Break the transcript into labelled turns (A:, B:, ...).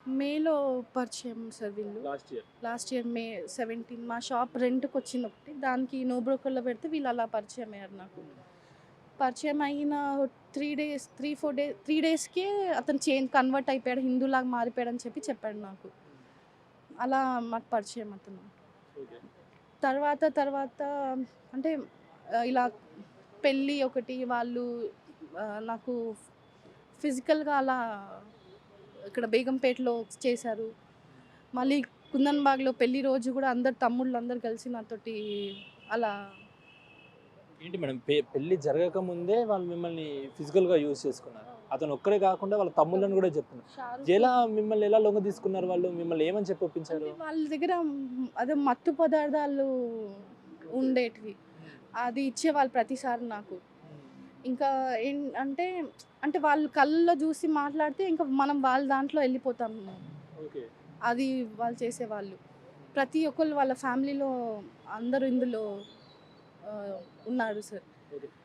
A: మేలో పరిచయం సార్ వీళ్ళు.
B: Last year.
A: Last year May 17 మా షాప్ రెంట్‌కొచ్చింది ఒకటి. దానికి నో బ్రోకర్‌లో పెడితే వీళ్ళు అలా పరిచయం అయ్యారు నాకు. పరిచయం అయిన 3 డేస్, 3 డేస్‌కే అతను కన్వర్ట్ అయిపోయాడు. హిందూలాగా మారిపోయాడని చెప్పాడు నాకు. అలా మాకు పరిచయం అతను.
B: ఓకే.
A: తర్వాత అంటే ఇలా పెళ్ళి ఒకటి వాళ్ళు నాకు ఫిజికల్‌గా అలా ఇక్కడ బేగంపేటలో చేశారు. మళ్ళీ కుందన్‌బాగ్‌లో పెళ్లి రోజు గూడా అందరు తమ్ముళ్ళందరూ కలిసి నాతోటి అలా
B: ఏంటి మేడం పెళ్లి జరగక ముందే వాళ్ళు మిమ్మల్ని ఫిజికల్‌గా యూజ్ చేసుకున్నారు. అతను ఒక్కడే కాకుండా వాళ్ళ తమ్ముళ్ళని గూడా చెప్తున్నారు.
A: షారుఖ్
B: ఎలా మిమ్మల్ని ఎలా లొంగ తీసుకున్నారు వాళ్ళు? మిమ్మల్ని ఏమని చెప్పి ఒప్పించారు?
A: అంటే వాళ్ళ దగ్గర అదే మత్తు పదార్థాలు ఉండేటివి. అది ఇచ్చేవాళ్ళు ప్రతిసారి నాకు. ఇంకా అంటే, అంటే వాళ్ళు కళ్ళలో జూసి మాట్లాడితే ఇంకా మనం వాళ్ళ దాంట్లో ఎళ్ళిపోతాము.
B: ఓకే.
A: అది వాళ్ళు చేసేవాళ్ళు. ప్రతి ఒక్కళ్ళు వాళ్ళ ఫ్యామిలీలో అందరూ ఇందులో ఉన్నారు సార్.
B: ఓకే.